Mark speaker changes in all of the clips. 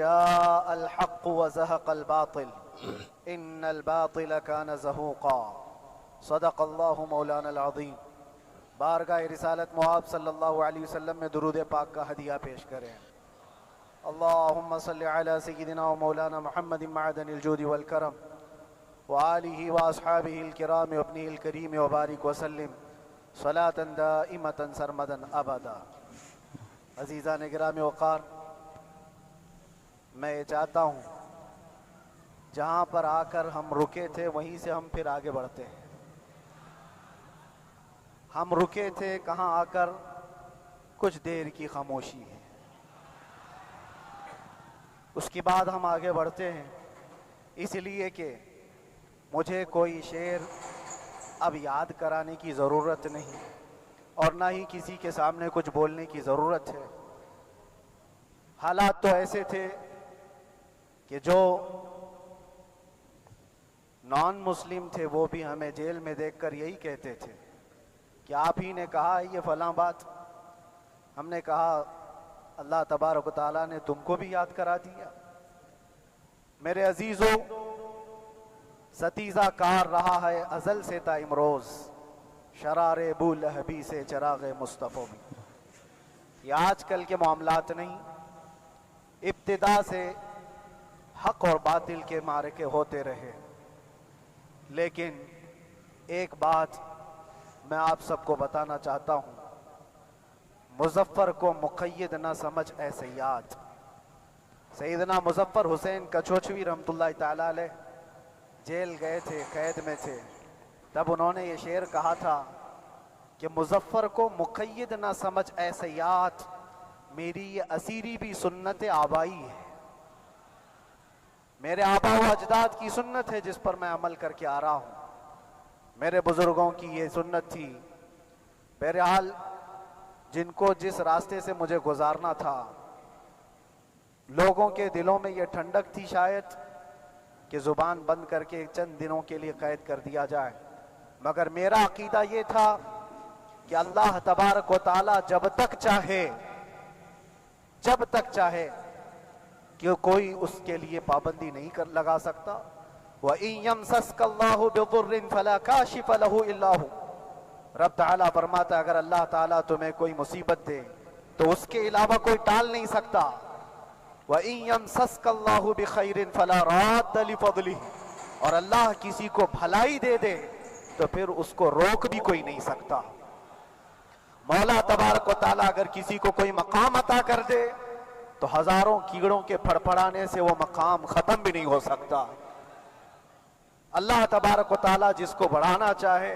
Speaker 1: جاء الحق وزهق الباطل ان الباطل كان زهوقا صدق اللہ مولانا العظیم۔ بارگاہ رسالت مآب صلی اللہ علیہ وسلم میں درود پاک کا ہدیہ پیش کریں۔ اللہم صلی علی سیدنا و مولانا محمد معدن الجود والکرم وآلہ واصحابہ الکرام وابنہ الکریم وبارک وسلم صلاة دائمة سرمدا ابدا۔ عزیزان گرامی وقار، میں یہ چاہتا ہوں جہاں پر آ کر ہم رکے تھے وہیں سے ہم پھر آگے بڑھتے ہیں۔ ہم رکے تھے کہاں آ کر؟ کچھ دیر کی خاموشی ہے، اس کے بعد ہم آگے بڑھتے ہیں، اس لیے کہ مجھے کوئی شعر اب یاد کرانے کی ضرورت نہیں اور نہ ہی کسی کے سامنے کچھ بولنے کی ضرورت ہے۔ حالات تو ایسے تھے کہ جو نان مسلم تھے وہ بھی ہمیں جیل میں دیکھ کر یہی کہتے تھے کہ آپ ہی نے کہا یہ فلاں بات۔ ہم نے کہا اللہ تبارک و تعالیٰ نے تم کو بھی یاد کرا دیا۔ میرے عزیزو، ستیزہ کار رہا ہے ازل سے تا امروز، شرار بو لہبی سے چراغ مصطفیٰ بھی۔ یہ آج کل کے معاملات نہیں، ابتدا سے حق اور باطل کے معرکے ہوتے رہے۔ لیکن ایک بات میں آپ سب کو بتانا چاہتا ہوں، مظفر کو مقید نہ سمجھ اے سیاد۔ سیدنا مظفر حسین کچھوچوی رحمت اللہ تعالیٰ علیہ جیل گئے تھے، قید میں تھے، تب انہوں نے یہ شعر کہا تھا کہ مظفر کو مقید نہ سمجھ اے سیاد، میری یہ اسیری بھی سنت آبائی ہے، میرے آبا و اجداد کی سنت ہے جس پر میں عمل کر کے آ رہا ہوں، میرے بزرگوں کی یہ سنت تھی۔ بہرحال جن کو جس راستے سے مجھے گزارنا تھا، لوگوں کے دلوں میں یہ ٹھنڈک تھی شاید کہ زبان بند کر کے چند دنوں کے لیے قید کر دیا جائے، مگر میرا عقیدہ یہ تھا کہ اللہ تبارک و تعالی جب تک چاہے کہ کوئی اس کے لیے پابندی نہیں لگا سکتا۔ وَإِن يَمْسَسْكَ اللَّهُ بِضُرٍّ فَلَا كَاشِفَ لَهُ إِلَّا هُوَ۔ رب تعالیٰ فرماتا ہے اگر اللہ تعالیٰ تمہیں کوئی مصیبت دے تو اس کے علاوہ کوئی ٹال نہیں سکتا۔ وَإِن يَمْسَسْكَ اللَّهُ بِخَيْرٍ فَلَا رَادَّ لِفَضْلِهِ، اور اللہ کسی کو بھلائی دے دے تو پھر اس کو روک بھی کوئی نہیں سکتا۔ مولا تبارک و تعالیٰ اگر کسی کو کوئی مقام عطا کر دے تو ہزاروں کیڑوں کے پھڑپڑانے سے وہ مقام ختم بھی نہیں ہو سکتا۔ اللہ تبارک و تعالیٰ جس کو بڑھانا چاہے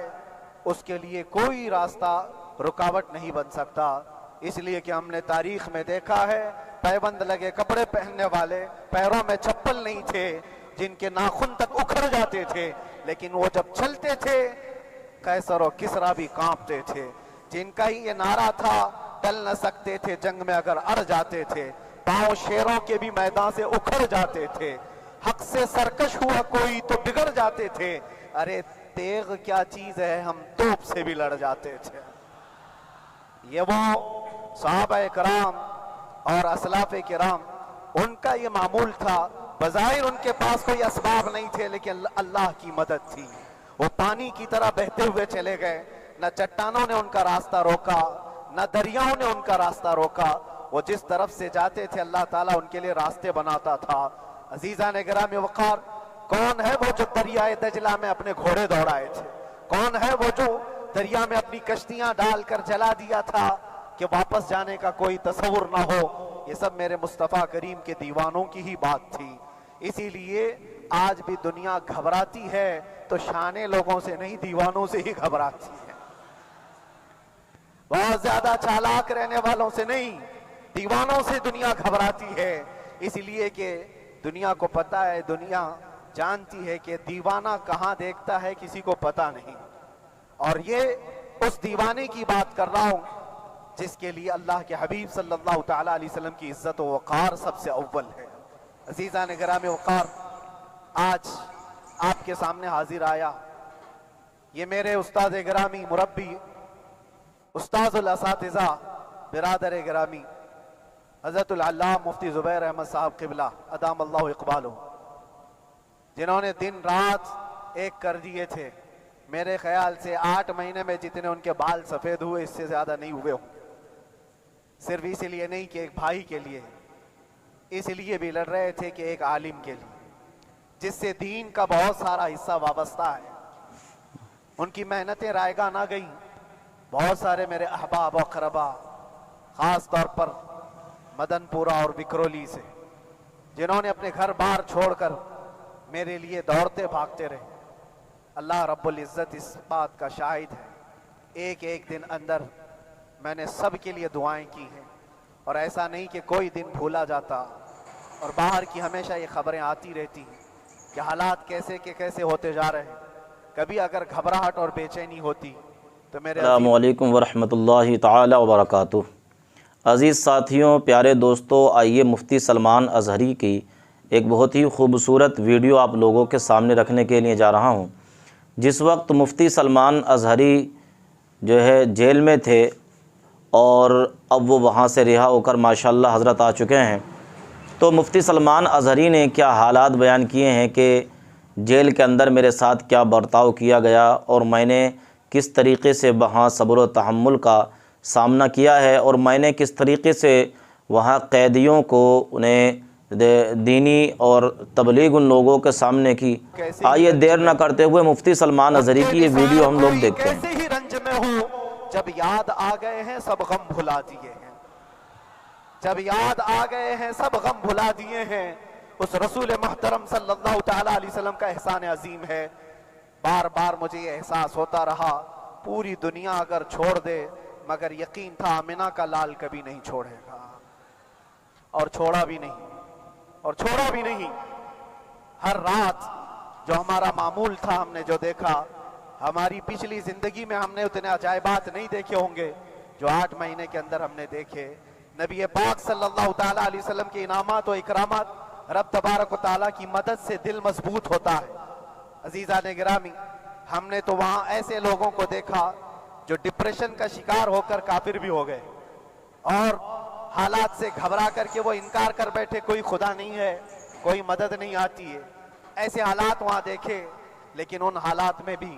Speaker 1: اس کے لیے کوئی راستہ رکاوٹ نہیں بن سکتا۔ اس لیے کہ ہم نے تاریخ میں دیکھا ہے پیبند لگے کپڑے پہننے والے، پیروں میں چپل نہیں تھے، جن کے ناخن تک اکھڑ جاتے تھے، لیکن وہ جب چلتے تھے قیصر و کسریٰ بھی کانپتے تھے، جن کا ہی یہ نعرہ تھا ٹل نہ سکتے تھے جنگ میں اگر اڑ جاتے تھے، پاؤں شیروں کے بھی میدان سے اکھڑ جاتے تھے، حق سے سرکش ہوا کوئی تو بگڑ جاتے تھے، ارے تیغ کیا چیز ہے ہم توپ سے بھی لڑ جاتے تھے۔ یہ وہ صحابہ کرام اور اسلاف کرام، ان کا یہ معمول تھا۔ بظاہر ان کے پاس کوئی اسباب نہیں تھے لیکن اللہ کی مدد تھی، وہ پانی کی طرح بہتے ہوئے چلے گئے، نہ چٹانوں نے ان کا راستہ روکا، نہ دریاؤں نے ان کا راستہ روکا، وہ جس طرف سے جاتے تھے اللہ تعالیٰ ان کے لیے راستے بناتا تھا۔ عزیزان گرامی وقار، کون ہے وہ جو دریائے دجلہ میں اپنے گھوڑے دوڑائے تھے؟ کون ہے وہ جو دریا میں اپنی کشتیاں ڈال کر جلا دیا تھا کہ واپس جانے کا کوئی تصور نہ ہو؟ یہ سب میرے مصطفیٰ کریم کے دیوانوں کی ہی بات تھی۔ اسی لیے آج بھی دنیا گھبراتی ہے تو شانے لوگوں سے نہیں، دیوانوں سے ہی گھبراتی ہے۔ بہت زیادہ چالاک رہنے والوں سے نہیں، دیوانوں سے دنیا گھبراتی ہے، اس لیے کہ دنیا کو پتا ہے، دنیا جانتی ہے کہ دیوانہ کہاں دیکھتا ہے کسی کو پتا نہیں۔ اور یہ اس دیوانے کی بات کر رہا ہوں جس کے لیے اللہ کے حبیب صلی اللہ تعالیٰ علیہ وسلم کی عزت و وقار سب سے اول ہے۔ عزیزان گرامی وقار، آج آپ کے سامنے حاضر آیا، یہ میرے استاد گرامی، مربی، استاذ الاساتذہ، برادر گرامی حضرت العلامہ مفتی زبیر احمد صاحب قبلہ ادام اللہ اقبالہ، جنہوں نے دن رات ایک کر دیے تھے، میرے خیال سے 8 مہینے میں جتنے ان کے بال سفید ہوئے اس سے زیادہ نہیں ہوئے ہوں، صرف اس لیے نہیں کہ ایک بھائی کے لیے، اس لیے بھی لڑ رہے تھے کہ ایک عالم کے لیے جس سے دین کا بہت سارا حصہ وابستہ ہے۔ ان کی محنتیں رائگاں نہ گئیں۔ بہت سارے میرے احباب و اقربا، خاص طور پر مدن پورہ اور بکرولی سے، جنہوں نے اپنے گھر بار چھوڑ کر میرے لیے دوڑتے بھاگتے رہے، اللہ رب العزت اس بات کا شاہد ہے، ایک ایک دن اندر میں نے سب کے لیے دعائیں کی ہیں، اور ایسا نہیں کہ کوئی دن بھولا جاتا، اور باہر کی ہمیشہ یہ خبریں آتی رہتی ہیں کہ حالات کیسے کے کیسے ہوتے جا رہے ہیں۔ کبھی اگر گھبراہٹ اور بے چینی ہوتی تو میرے
Speaker 2: السلام علیکم ورحمۃ اللہ تعالی وبرکاتہ۔ عزیز ساتھیوں، پیارے دوستو، آئیے مفتی سلمان اظہری کی ایک بہت ہی خوبصورت ویڈیو آپ لوگوں کے سامنے رکھنے کے لیے جا رہا ہوں۔ جس وقت مفتی سلمان اظہری جو ہے جیل میں تھے اور اب وہ وہاں سے رہا ہو کر ماشاءاللہ حضرت آ چکے ہیں، تو مفتی سلمان اظہری نے کیا حالات بیان کیے ہیں کہ جیل کے اندر میرے ساتھ کیا برتاؤ کیا گیا اور میں نے کس طریقے سے وہاں صبر و تحمل کا سامنا کیا ہے، اور میں نے کس طریقے سے وہاں قیدیوں کو انہیں دینی اور تبلیغ ان لوگوں کے سامنے کی۔ آئیے دیر نہ کرتے ہوئے مفتی سلمان اظہری کی یہ ویڈیو ہم لوگ دیکھتے ہیں۔
Speaker 1: کیسے ہی رنج میں ہو، جب یاد آ گئے ہیں سب غم بھلا دیے ہیں، جب یاد آ گئے ہیں سب غم بھلا دیے ہیں۔ اس رسول محترم صلی اللہ تعالیٰ علیہ وسلم کا احسان عظیم ہے، بار بار مجھے یہ احساس ہوتا رہا، پوری دنیا اگر چھوڑ دے مگر یقین تھا آمنہ کا لال کبھی نہیں چھوڑے گا، اور چھوڑا بھی نہیں، اور چھوڑا بھی نہیں۔ ہر رات جو ہمارا معمول تھا، ہم نے جو دیکھا، ہماری پچھلی زندگی میں ہم نے اتنے عجائبات نہیں دیکھے ہوں گے جو 8 مہینے کے اندر ہم نے دیکھے۔ نبی پاک صلی اللہ تعالیٰ علیہ وسلم کے انعامات و اکرامات، رب تبارک و تعالیٰ کی مدد سے دل مضبوط ہوتا ہے۔ عزیزان گرامی، ہم نے تو وہاں ایسے لوگوں کو دیکھا جو ڈپریشن کا شکار ہو کر کافر بھی ہو گئے، اور حالات سے گھبرا کر کے وہ انکار کر بیٹھے، کوئی خدا نہیں ہے، کوئی مدد نہیں آتی ہے، ایسے حالات وہاں دیکھے۔ لیکن ان حالات میں بھی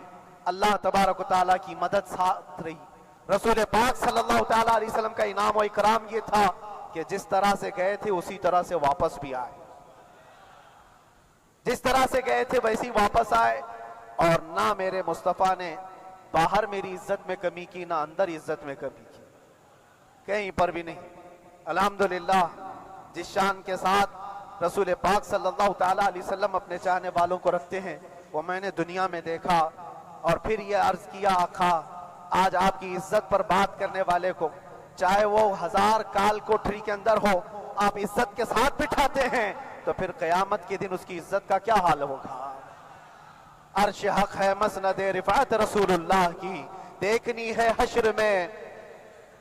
Speaker 1: اللہ تبارک و تعالیٰ کی مدد ساتھ رہی۔ رسول پاک صلی اللہ تعالیٰ علیہ وسلم کا انعام و اکرام یہ تھا کہ جس طرح سے گئے تھے اسی طرح سے واپس بھی آئے، جس طرح سے گئے تھے ویسی واپس آئے، اور نہ میرے مصطفیٰ نے باہر میری عزت میں کمی کی، نہ اندر عزت میں کمی کی، کہیں پر بھی نہیں۔ الحمدللہ، جس شان کے ساتھ رسول پاک صلی اللہ تعالیٰ علیہ وسلم اپنے چاہنے والوں کو رکھتے ہیں، وہ میں نے دنیا میں دیکھا، اور پھر یہ عرض کیا، آقا آج آپ کی عزت پر بات کرنے والے کو چاہے وہ 1000 کال کوٹری کے اندر ہو، آپ عزت کے ساتھ بٹھاتے ہیں، تو پھر قیامت کے دن اس کی عزت کا کیا حال ہوگا؟ عرش حق ہے مسند رفعت رسول اللہ کی، دیکھنی ہے حشر میں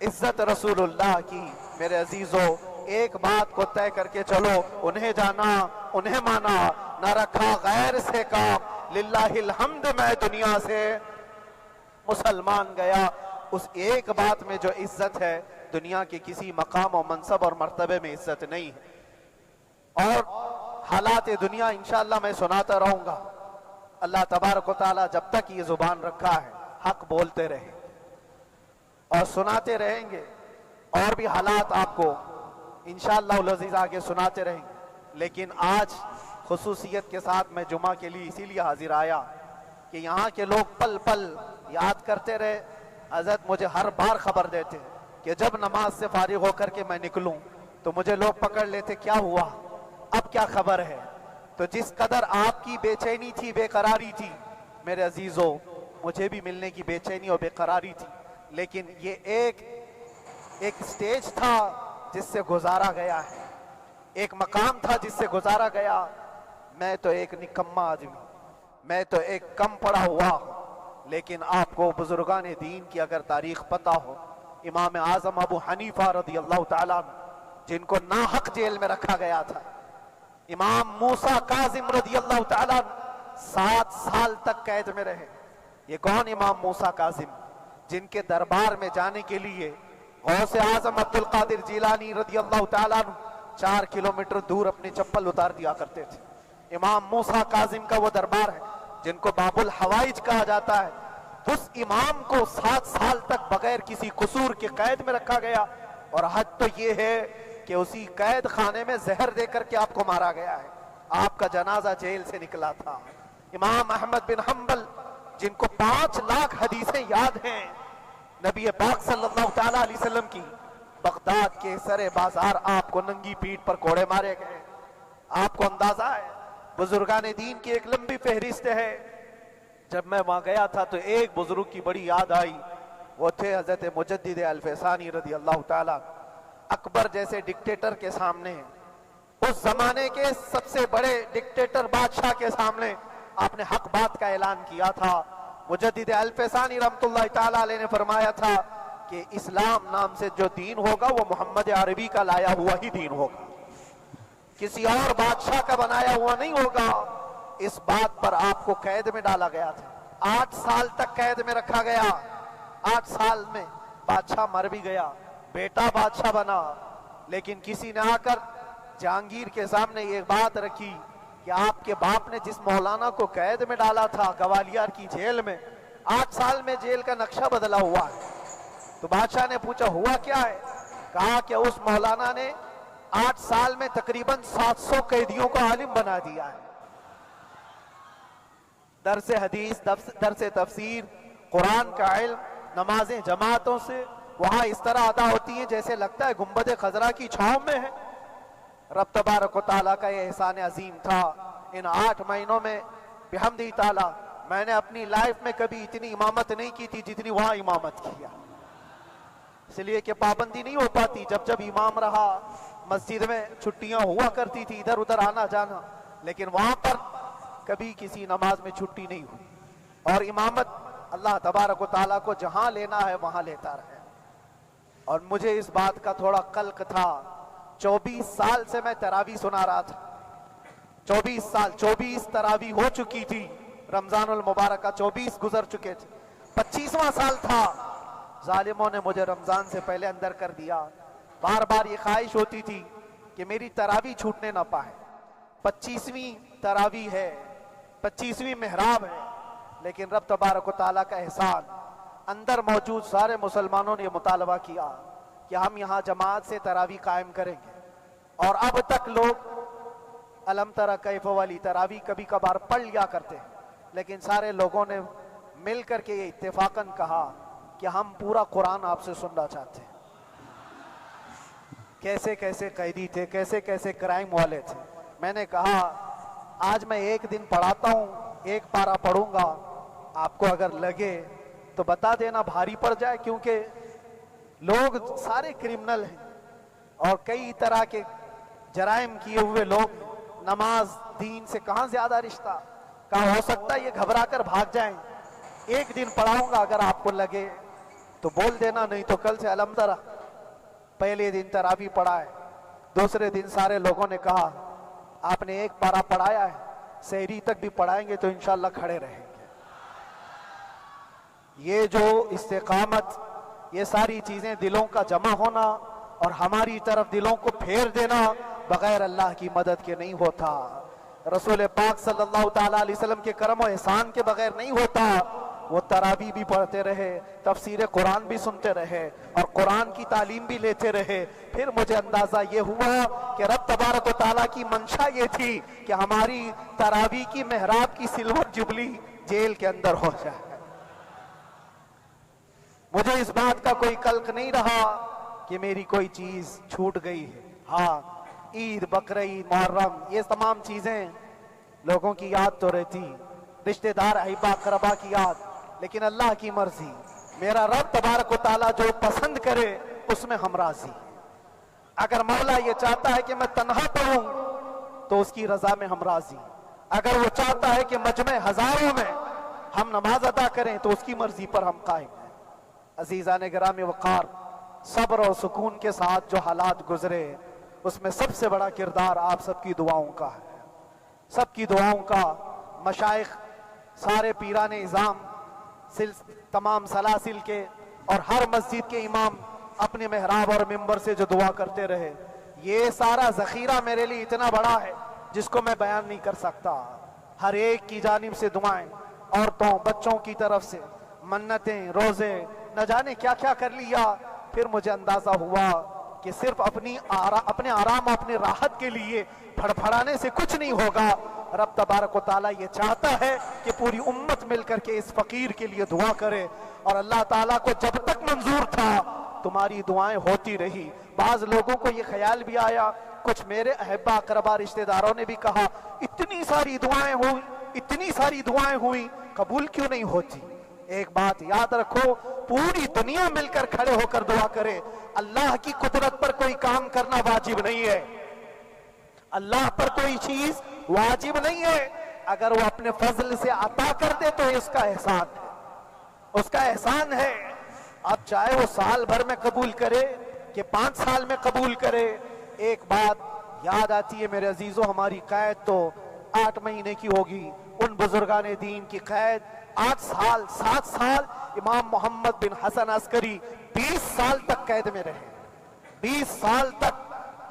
Speaker 1: عزت رسول اللہ کی۔ میرے عزیزو، ایک بات کو طے کر کے چلو، انہیں جانا انہیں مانا، نہ رکھا غیر سے کام، للہ الحمد میں دنیا سے مسلمان گیا۔ اس ایک بات میں جو عزت ہے، دنیا کے کسی مقام و منصب اور مرتبے میں عزت نہیں ہے۔ اور حالات دنیا انشاءاللہ میں سناتا رہوں گا۔ اللہ تبارک و تعالیٰ جب تک یہ زبان رکھا ہے، حق بولتے رہے اور سناتے رہیں گے، اور بھی حالات آپ کو انشاءاللہ العزیز آگے سناتے رہیں گے۔ لیکن آج خصوصیت کے ساتھ میں جمعہ کے لیے اسی لیے حاضر آیا کہ یہاں کے لوگ پل پل یاد کرتے رہے۔ حضرت مجھے ہر بار خبر دیتے کہ جب نماز سے فارغ ہو کر کے میں نکلوں تو مجھے لوگ پکڑ لیتے، کیا ہوا، اب کیا خبر ہے؟ تو جس قدر آپ کی بے چینی تھی، بے قراری تھی، میرے عزیزو، مجھے بھی ملنے کی بے چینی اور بے قراری تھی، لیکن یہ ایک سٹیج تھا جس سے گزارا گیا ہے، ایک مقام تھا جس سے گزارا گیا۔ میں تو ایک نکما آدمی، میں تو ایک کم پڑا ہوا ہوں، لیکن آپ کو بزرگان دین کی اگر تاریخ پتہ ہو، امام اعظم ابو حنیفہ رضی اللہ تعالیٰ عنہ، جن کو ناحق جیل میں رکھا گیا تھا، امام موسیٰ کاظم رضی اللہ تعالیٰ عنہ 7 سال تک قید میں رہے۔ یہ کون امام موسیٰ کاظم؟ جن کے دربار میں جانے کے لیے غوث اعظم عبد القادر جیلانی رضی اللہ تعالیٰ عنہ 4 کلومیٹر دور اپنی چپل اتار دیا کرتے تھے۔ امام موسیٰ کاظم کا وہ دربار ہے جن کو باب الحوائج کہا جاتا ہے، اس امام کو 7 سال تک بغیر کسی قصور کے قید میں رکھا گیا، اور حد تو یہ ہے کہ اسی قید خانے میں زہر دے کر کے آپ کو مارا گیا ہے۔ آپ کا جنازہ جیل سے نکلا تھا۔ امام احمد بن حنبل جن کو 5 لاکھ حدیثیں یاد ہیں نبی پاک صلی اللہ تعالیٰ علیہ وسلم کی، بغداد کے سر بازار آپ کو ننگی پیٹھ پر کوڑے مارے گئے۔ آپ کو اندازہ ہے بزرگان دین کی ایک لمبی فہرست ہے۔ جب میں وہاں گیا تھا تو ایک بزرگ کی بڑی یاد آئی، وہ تھے حضرت مجدد الفیسانی رضی اللہ تعالیٰ۔ اکبر جیسے ڈکٹیٹر کے سامنے، اس زمانے کے سب سے بڑے ڈکٹیٹر بادشاہ کے سامنے آپ نے حق بات کا اعلان کیا تھا۔ مجدد الفیسانی رحمت اللہ تعالیٰ علیہ نے فرمایا تھا کہ اسلام نام سے جو دین ہوگا وہ محمد عربی کا لایا ہوا ہی دین ہوگا، کسی اور بادشاہ کا بنایا ہوا نہیں ہوگا۔ اس بات پر آپ کو قید میں ڈالا گیا تھا، 8 سال تک قید میں رکھا گیا۔ 8 سال میں بادشاہ مر بھی گیا، بیٹا بادشاہ بنا، لیکن کسی نے آ کر جہانگیر کے سامنے یہ بات رکھی کہ آپ کے باپ نے جس مولانا کو قید میں ڈالا تھا گوالیار کی جیل میں، 8 سال میں جیل کا نقشہ بدلا ہوا ہے۔ تو بادشاہ نے پوچھا ہوا کیا ہے؟ کہا کہ اس مولانا نے 8 سال میں تقریباً 700 قیدیوں کو عالم بنا دیا ہے۔ درس حدیث، درس تفسیر، قرآن کا علم، نمازیں جماعتوں سے وہاں اس طرح ادا ہوتی ہیں جیسے لگتا ہے گنبد خضرا کی چھاؤں میں ہے۔ رب تبارک و تعالیٰ کا یہ احسان عظیم تھا۔ ان 8 مہینوں میں بحمدہ تعالیٰ میں نے اپنی لائف میں کبھی اتنی امامت نہیں کی تھی جتنی وہاں امامت کیا، اس لیے کہ پابندی نہیں ہو پاتی۔ جب جب امام رہا مسجد میں چھٹیاں ہوا کرتی تھی، ادھر ادھر آنا جانا، لیکن وہاں پر کبھی کسی نماز میں چھٹی نہیں ہوئی، اور امامت اللہ تبارک و تعالیٰ کو جہاں لینا ہے وہاں لیتا رہے۔ اور مجھے اس بات کا تھوڑا قلق تھا، 24 سال سے میں تراویح سنا رہا تھا، 24 سال، 24 تراویح ہو چکی تھی، رمضان المبارک کا 24 گزر چکے تھے، 25واں سال تھا، ظالموں نے مجھے رمضان سے پہلے اندر کر دیا۔ بار بار یہ خواہش ہوتی تھی کہ میری تراویح چھوٹنے نہ پائے، 25ویں تراویح ہے، 25ویں محراب ہے، لیکن رب تبارک و تعالیٰ کا احسان، اندر موجود سارے مسلمانوں نے یہ مطالبہ کیا کہ ہم یہاں جماعت سے تراویح قائم کریں گے، اور اب تک لوگ الم تری کیف والی تراویح کبھی کبھار پڑھ لیا کرتے ہیں، لیکن سارے لوگوں نے مل کر کے یہ اتفاقاً کہا کہ ہم پورا قرآن آپ سے سننا چاہتے ہیں۔ کیسے کیسے قیدی تھے، کیسے کیسے کرائم والے تھے۔ میں نے کہا آج میں ایک دن پڑھاتا ہوں، ایک پارہ پڑھوں گا، آپ کو اگر لگے تو بتا دینا، بھاری پڑ جائے، کیونکہ لوگ سارے کرمنل ہیں اور کئی طرح کے جرائم کیے ہوئے لوگ، نماز دین سے کہاں زیادہ رشتہ، کہاں ہو سکتا ہے یہ گھبرا کر بھاگ جائیں۔ ایک دن پڑھاؤں گا، اگر آپ کو لگے تو بول دینا، نہیں تو کل سے الحمد للہ۔ پہلے دن تراویح پڑھا ہے، دوسرے دن سارے لوگوں نے کہا آپ نے ایک پارہ پڑھایا ہے، سحری تک بھی پڑھائیں گے تو انشاءاللہ کھڑے رہیں گے۔ یہ جو استقامت، یہ ساری چیزیں دلوں کا جمع ہونا اور ہماری طرف دلوں کو پھیر دینا بغیر اللہ کی مدد کے نہیں ہوتا، رسول پاک صلی اللہ تعالیٰ علیہ وسلم کے کرم و احسان کے بغیر نہیں ہوتا۔ وہ تراویح بھی پڑھتے رہے، تفسیر قرآن بھی سنتے رہے اور قرآن کی تعلیم بھی لیتے رہے۔ پھر مجھے اندازہ یہ ہوا کہ رب تبارک و تعالیٰ کی منشا یہ تھی کہ ہماری تراویح کی محراب کی سلور جبلی جیل کے اندر ہو جائے۔ مجھے اس بات کا کوئی قلق نہیں رہا کہ میری کوئی چیز چھوٹ گئی ہے۔ ہاں، عید، بقرعید، محرم، یہ تمام چیزیں لوگوں کی یاد تو رہتی، رشتہ دار، احباب، اقربا کی یاد، لیکن اللہ کی مرضی، میرا رب تبارک و تعالیٰ جو پسند کرے اس میں ہم راضی۔ اگر مولا یہ چاہتا ہے کہ میں تنہا پڑھوں تو اس کی رضا میں ہم راضی، اگر وہ چاہتا ہے کہ مجمع ہزاروں میں ہم نماز ادا کریں تو اس کی مرضی پر ہم قائم ہیں۔ عزیزان گرامی وقار، صبر اور سکون کے ساتھ جو حالات گزرے اس میں سب سے بڑا کردار آپ سب کی دعاؤں کا ہے، سب کی دعاؤں کا۔ مشائخ، سارے پیران اعظام، تمام سلاسل کے اور ہر مسجد کے امام اپنے محراب اور منبر سے جو دعا کرتے رہے، یہ سارا ذخیرہ میرے لیے اتنا بڑا ہے جس کو میں بیان نہیں کر سکتا۔ ہر ایک کی جانب سے دعائیں، عورتوں بچوں کی طرف سے منتیں، روزے، نہ جانے کیا کیا کر لیا۔ پھر مجھے اندازہ ہوا کہ صرف اپنے آرام، اپنے راحت کے لیے پھڑپھڑانے سے کچھ نہیں ہوگا۔ رب تبارک و تعالیٰ یہ چاہتا ہے کہ پوری امت مل کر کے اس فقیر کے لیے دعا کرے، اور اللہ تعالیٰ کو جب تک منظور تھا تمہاری دعائیں ہوتی رہی۔ بعض لوگوں کو یہ خیال بھی آیا، کچھ میرے احبا اقربا رشتہ داروں نے بھی کہا اتنی ساری دعائیں ہوئیں قبول کیوں نہیں ہوتی؟ ایک بات یاد رکھو، پوری دنیا مل کر کھڑے ہو کر دعا کرے، اللہ کی قدرت پر کوئی کام کرنا واجب نہیں ہے، اللہ پر کوئی چیز واجب نہیں ہے۔ اگر وہ اپنے فضل سے عطا کر دے تو اس کا احسان ہے، اب چاہے وہ سال بھر میں قبول کرے کہ 5 سال میں قبول کرے۔ ایک بات یاد آتی ہے میرے عزیزوں، ہماری قید تو 8 مہینے کی ہوگی، ان بزرگان دین کی قید 8 سال 7 سال۔ امام محمد بن حسن عسکری 20 سال تک قید میں رہے، 20 سال تک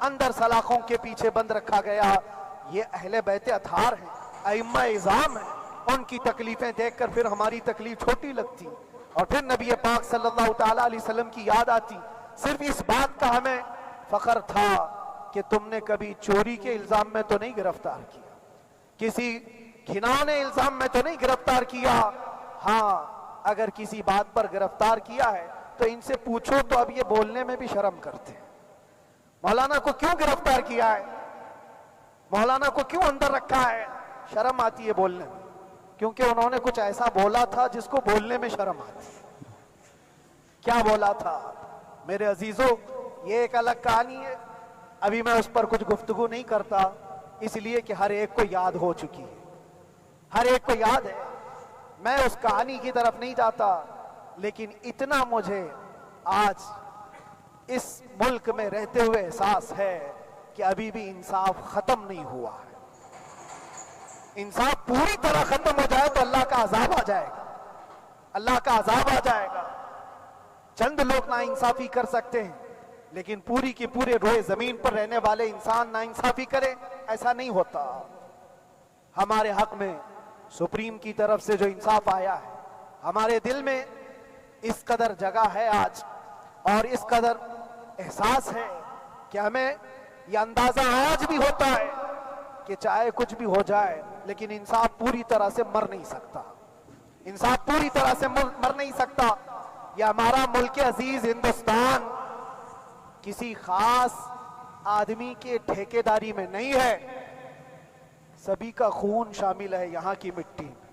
Speaker 1: اندر سلاخوں کے پیچھے بند رکھا گیا۔ یہ اہل بیت اطہار ہیں، ائمہ اعظام ہیں، ان کی تکلیفیں دیکھ کر پھر ہماری تکلیف چھوٹی لگتی، اور پھر نبی پاک صلی اللہ تعالیٰ علیہ وسلم کی یاد آتی۔ صرف اس بات کا ہمیں فخر تھا کہ تم نے کبھی چوری کے الزام میں تو نہیں گرفتار کیا، کسی گھناؤنے الزام میں تو نہیں گرفتار کیا۔ ہاں اگر کسی بات پر گرفتار کیا ہے تو ان سے پوچھو تو اب یہ بولنے میں بھی شرم کرتے ہیں، مولانا کو کیوں گرفتار کیا ہے، مولانا کو کیوں اندر رکھا ہے؟ شرم آتی ہے بولنے میں، کیونکہ انہوں نے کچھ ایسا بولا تھا جس کو بولنے میں شرم آتی۔ کیا بولا تھا میرے عزیزوں؟ یہ ایک الگ کہانی ہے، ابھی میں اس پر کچھ گفتگو نہیں کرتا، اس لیے کہ ہر ایک کو یاد ہو چکی ہے، ہر ایک کو یاد ہے، میں اس کہانی کی طرف نہیں جاتا۔ لیکن اتنا مجھے آج اس ملک میں رہتے ہوئے احساس ہے کہ ابھی بھی انصاف ختم نہیں ہوا ہے۔ انصاف پوری طرح ختم ہو جائے تو اللہ کا عذاب آ جائے گا، اللہ کا عذاب آ جائے گا۔ چند لوگ ناانصافی کر سکتے ہیں، لیکن پوری کی پورے روئے زمین پر رہنے والے انسان ناانصافی کرے، ایسا نہیں ہوتا۔ ہمارے حق میں سپریم کی طرف سے جو انصاف آیا ہے، ہمارے دل میں اس قدر جگہ ہے آج، اور اس قدر احساس ہے کہ ہمیں یہ اندازہ آج بھی ہوتا ہے کہ چاہے کچھ بھی ہو جائے لیکن انصاف پوری طرح سے مر نہیں سکتا، انصاف پوری طرح سے مر نہیں سکتا۔ یہ ہمارا ملک عزیز ہندوستان کسی خاص آدمی کے ٹھیکیداری میں نہیں ہے، سبھی کا خون شامل ہے یہاں کی مٹی میں،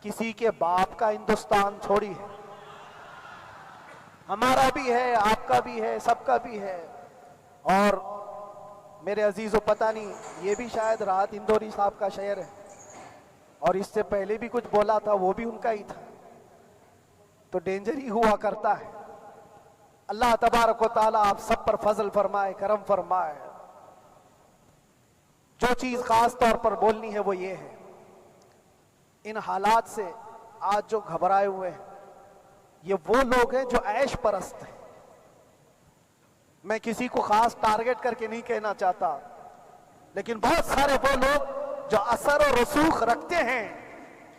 Speaker 1: کسی کے باپ کا ہندوستان تھوڑی ہے، ہمارا بھی ہے، آپ کا بھی ہے، سب کا بھی ہے۔ اور میرے عزیزو پتہ نہیں، یہ بھی شاید راحت اندوری صاحب کا شعر ہے، اور اس سے پہلے بھی کچھ بولا تھا، وہ بھی ان کا ہی تھا، تو ڈینجر ہی ہوا کرتا ہے۔ اللہ تبارک و تعالیٰ آپ سب پر فضل فرمائے، کرم فرمائے۔ جو چیز خاص طور پر بولنی ہے وہ یہ ہے، ان حالات سے آج جو گھبرائے ہوئے ہیں یہ وہ لوگ ہیں جو عیش پرست ہیں۔ میں کسی کو خاص ٹارگٹ کر کے نہیں کہنا چاہتا، لیکن بہت سارے وہ لوگ جو اثر و رسوخ رکھتے ہیں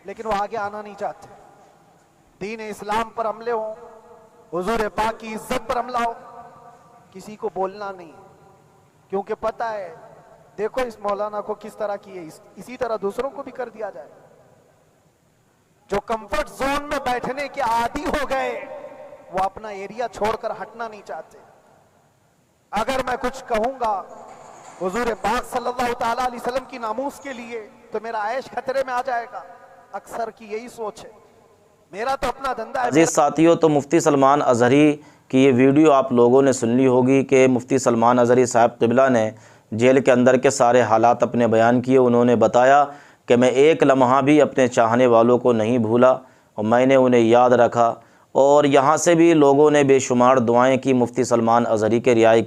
Speaker 1: لیکن وہ آگے آنا نہیں چاہتے۔ دین اسلام پر حملے ہوں، حضور پاک کی عزت پر حملہ ہو، کسی کو بولنا نہیں، کیونکہ پتہ ہے دیکھو اس مولانا کو کس طرح کی ہے، اسی طرح دوسروں کو بھی کر دیا جائے۔ جو کمفرٹ زون میں بیٹھنے کے عادی ہو گئے وہ اپنا ایریا چھوڑ کر ہٹنا نہیں چاہتے۔ اگر میں کچھ کہوں گا حضور پاک صلی اللہ تعالیٰ علیہ وسلم کی ناموس کے لیے تو میرا عیش خطرے میں آ جائے گا، اکثر کی یہی سوچ ہے۔ میرا تو اپنا دھندا ہے۔
Speaker 2: عزیز ساتھیوں، تو مفتی سلمان اظہری کی یہ ویڈیو آپ لوگوں نے سن لی ہوگی کہ مفتی سلمان اظہری صاحب قبلہ نے جیل کے اندر کے سارے حالات اپنے بیان کیے۔ انہوں نے بتایا کہ میں ایک لمحہ بھی اپنے چاہنے والوں کو نہیں بھولا اور میں نے انہیں یاد رکھا، اور یہاں سے بھی لوگوں نے بے شمار دعائیں کی مفتی سلمان اظہری کے رہائی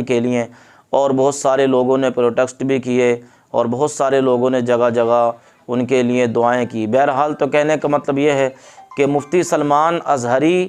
Speaker 2: کے لیے، اور بہت سارے لوگوں نے پروٹیسٹ بھی کیے، اور بہت سارے لوگوں نے جگہ جگہ ان کے لیے دعائیں کی۔ بہرحال تو کہنے کا مطلب یہ ہے کہ مفتی سلمان اظہری